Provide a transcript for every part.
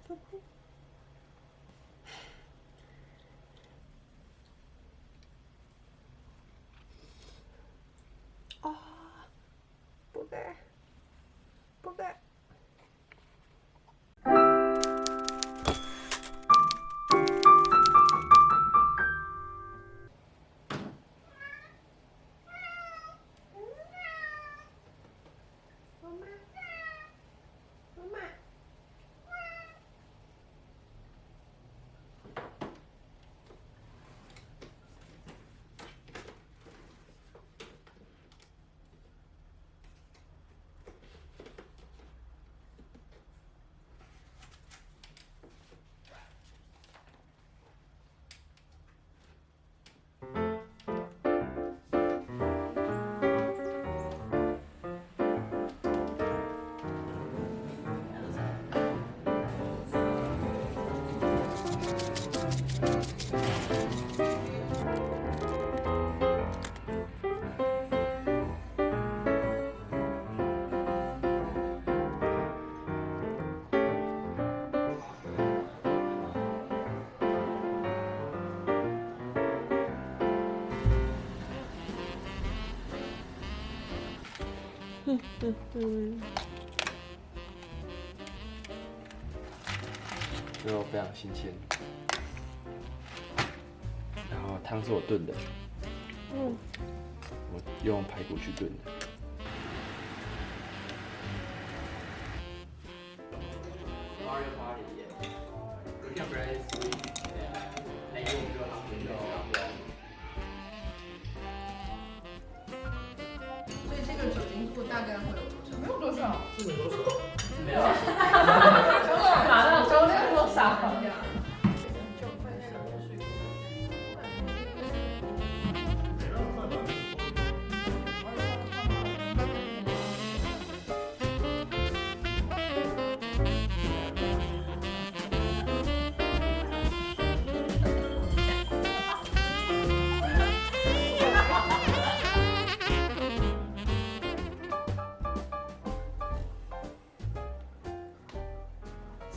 Oh, booger. Booger.嗯，肉非常新鲜，然后汤是我炖的，我用排骨去炖的。所以这个酒精度大概会有多少？没有多少，这个多少？没有。马上周年多少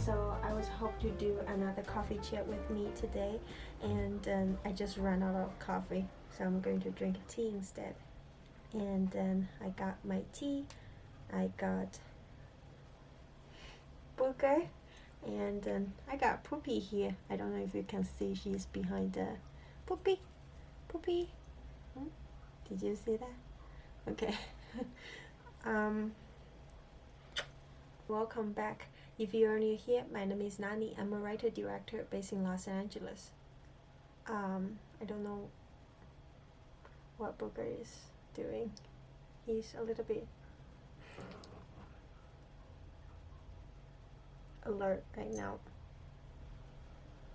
？So I was hoping to do another coffee chat with me today, and I just ran out of coffee, so I'm going to drink tea instead. And then I got my tea, I got Booger, and I got Poopy here. I don't know if you can see, she's behind the Poopy. Poopy. Did you see that? Okay. Welcome back. If you are new here, my name is Nani. I'm a writer-director based in Los Angeles. I don't know what Booger is doing. He's a little bit alert right now.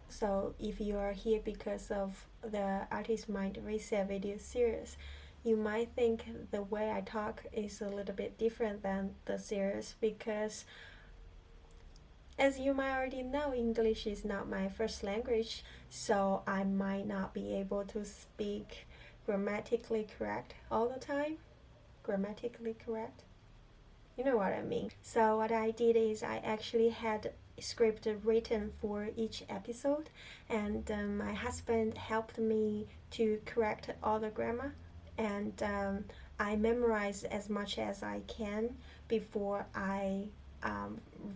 So if you are here because of the Artist Mind Reset video series, you might think the way I talk is a little bit different than the series because, as you might already know, English is not my first language, so I might not be able to speak grammatically correct all the time. Grammatically correct? You know what I mean. So what I did is I actually had a script written for each episode, and my husband helped me to correct all the grammar, and I memorized as much as I can before I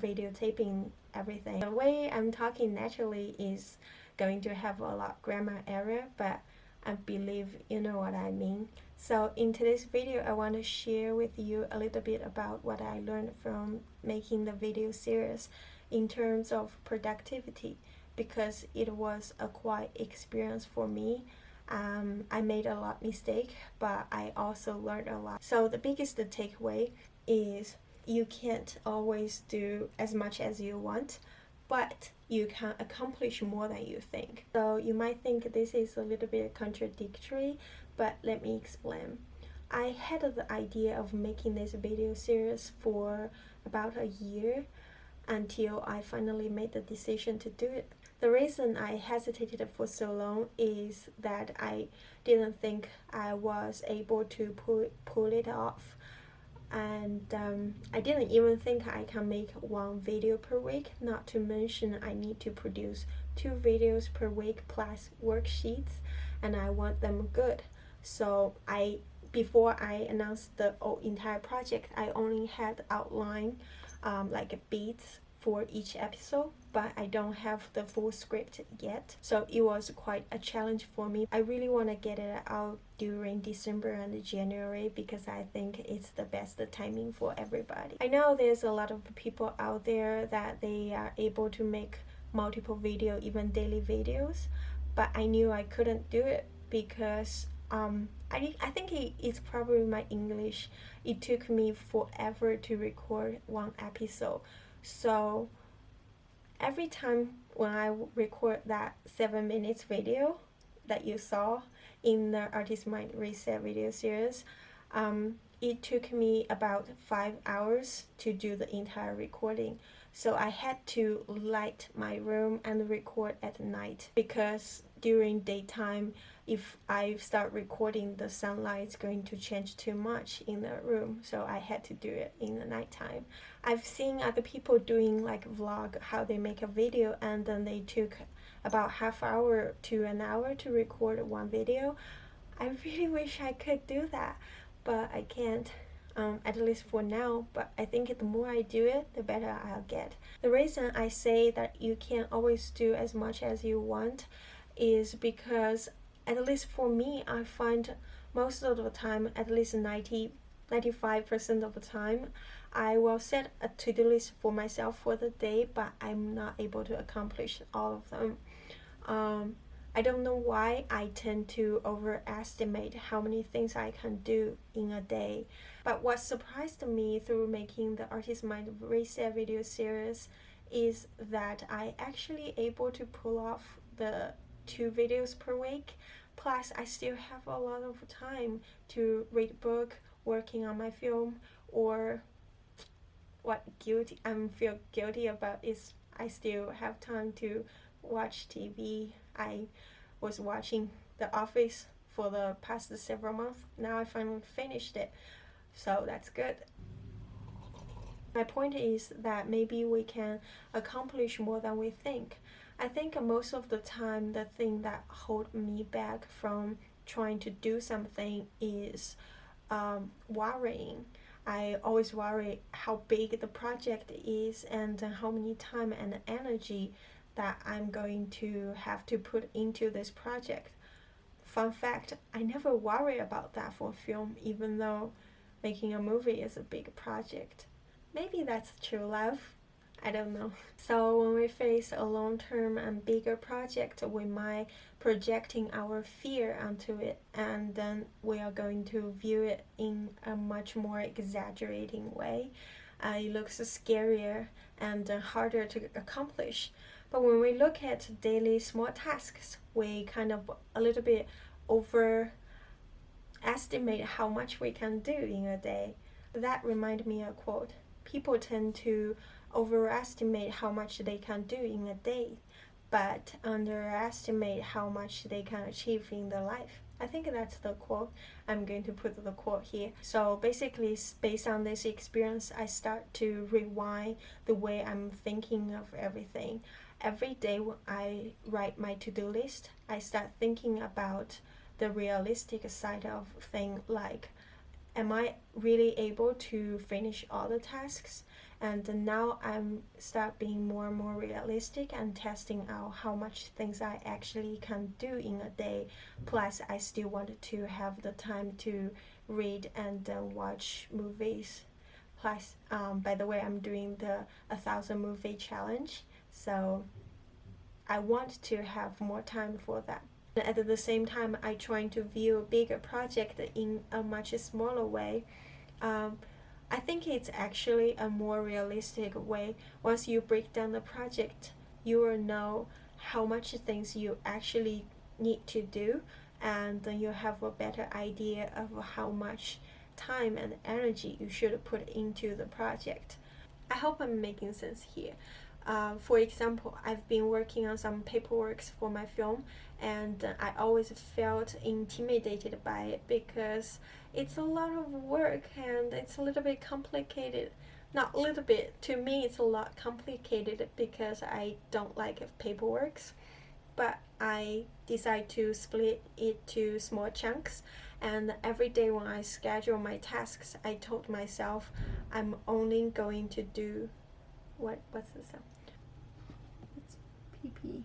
videotaping everything. The way I'm talking naturally is going to have a lot of grammar error, but I believe you know what I mean. So in today's video, I want to share with you a little bit about what I learned from making the video series in terms of productivity, because it was a quite experience for me. I made a lot of mistakes, but I also learned a lot. So the biggest takeaway is you can't always do as much as you want, but you can accomplish more than you think. So you might think this is a little bit contradictory, but let me explain. I had the idea of making this video series for about a year until I finally made the decision to do it. The reason I hesitated for so long is that I didn't think I was able to pull it off. and I didn't even think I can make one video per week, not to mention I need to produce 2 videos per week plus worksheets, and I want them good. So before I announced the entire project, I only had outline, like beats for each episode, but I don't have the full script yet, so it was quite a challenge for me. I really want to get it out during December and January because I think it's the best timing for everybody. I know there's a lot of people out there that they are able to make multiple video, even daily videos, but I knew I couldn't do it because I think it's probably my English. It took me forever to record one episode. So every time when I record that 7 minutes video that you saw in the Artist Mind Reset video series, it took me about 5 hours to do the entire recording. So I had to light my room and record at night because during daytime, if I start recording, the sunlight's going to change too much in the room, so I had to do it in the nighttime. I've seen other people doing like vlog, how they make a video and then they took about half hour to an hour to record one video. I really wish I could do that, but I can't, at least for now. But I think the more I do it, the better I'll get. The reason I say that you can't always do as much as you want is because, at least for me, I find most of the time, at least 95% of the time, I will set a to-do list for myself for the day, but I'm not able to accomplish all of them. I don't know why I tend to overestimate how many things I can do in a day. But what surprised me through making the Artist Mind Reset video series is that I actually able to pull off the 2 videos per week. Plus, I still have a lot of time to read a book, working on my film, or what I feel guilty about is I still have time to watch TV. I was watching The Office for the past several months. Now I finally finished it, so that's good. My point is that maybe we can accomplish more than we think. I think most of the time the thing that holds me back from trying to do something is worrying. I always worry how big the project is and how many time and energy that I'm going to have to put into this project. Fun fact, I never worry about that for film, even though making a movie is a big project. Maybe that's true love. I don't know. So when we face a long-term and bigger project, we might projecting our fear onto it, and then we are going to view it in a much more exaggerating way. It looks scarier and harder to accomplish. But when we look at daily small tasks, we kind of a little bit overestimate how much we can do in a day. That reminded me of a quote. People tend to overestimate how much they can do in a day, but underestimate how much they can achieve in their life. I think that's the quote. I'm going to put the quote here. So basically, based on this experience, I start to rewind the way I'm thinking of everything. Every day when I write my to-do list, I start thinking about the realistic side of things, like, am I really able to finish all the tasks? And now I'm start being more and more realistic and testing out how much things I actually can do in a day. Plus, I still wanted to have the time to read and watch movies. Plus, by the way, I'm doing the 1,000 movie challenge, so I want to have more time for that. At the same time, I trying to view a bigger project in a much smaller way. I think it's actually a more realistic way. Once you break down the project, you will know how much things you actually need to do, and then you have a better idea of how much time and energy you should put into the project. I hope I'm making sense here. For example, I've been working on some paperwork for my film, and I always felt intimidated by it because it's a lot of work and it's a little bit complicated. Not a little bit, to me it's a lot complicated because I don't like paperwork, but I decide to split it to small chunks, and every day when I schedule my tasks, I told myself I'm only going to do what's the sound? It's PP.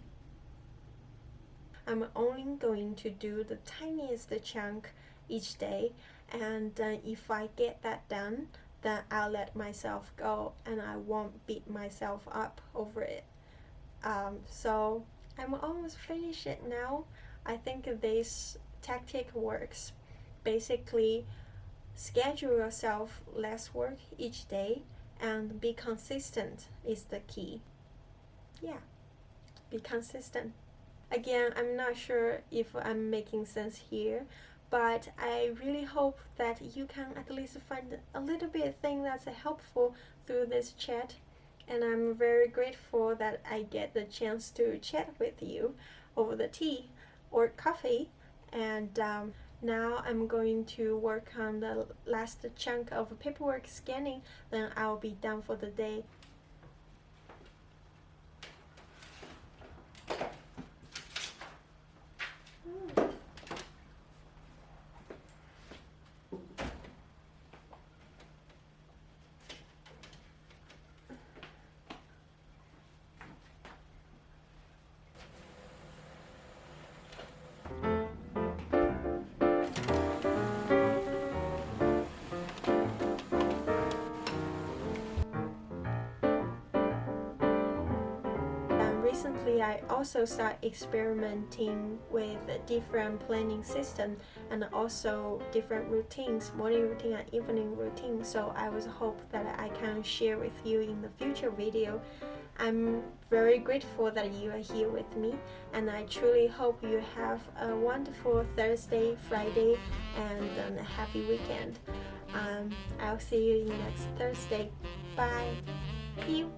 I'm only going to do the tiniest chunk each day, and if I get that done, then I'll let myself go and I won't beat myself up over it. So I'm almost finished it now. I think this tactic works. Basically, schedule yourself less work each day and be consistent is the key. Yeah, be consistent. Again, I'm not sure if I'm making sense here, but I really hope that you can at least find a little bit thing that's helpful through this chat. And I'm very grateful that I get the chance to chat with you over the tea or coffee. And now I'm going to work on the last chunk of paperwork scanning, then I'll be done for the day. Recently, I also start experimenting with a different planning system and also different routines, morning routine and evening routine. So I was hope that I can share with you in the future video. I'm very grateful that you are here with me, and I truly hope you have a wonderful Thursday, Friday, and a happy weekend. I'll see you next Thursday. Bye. Pew.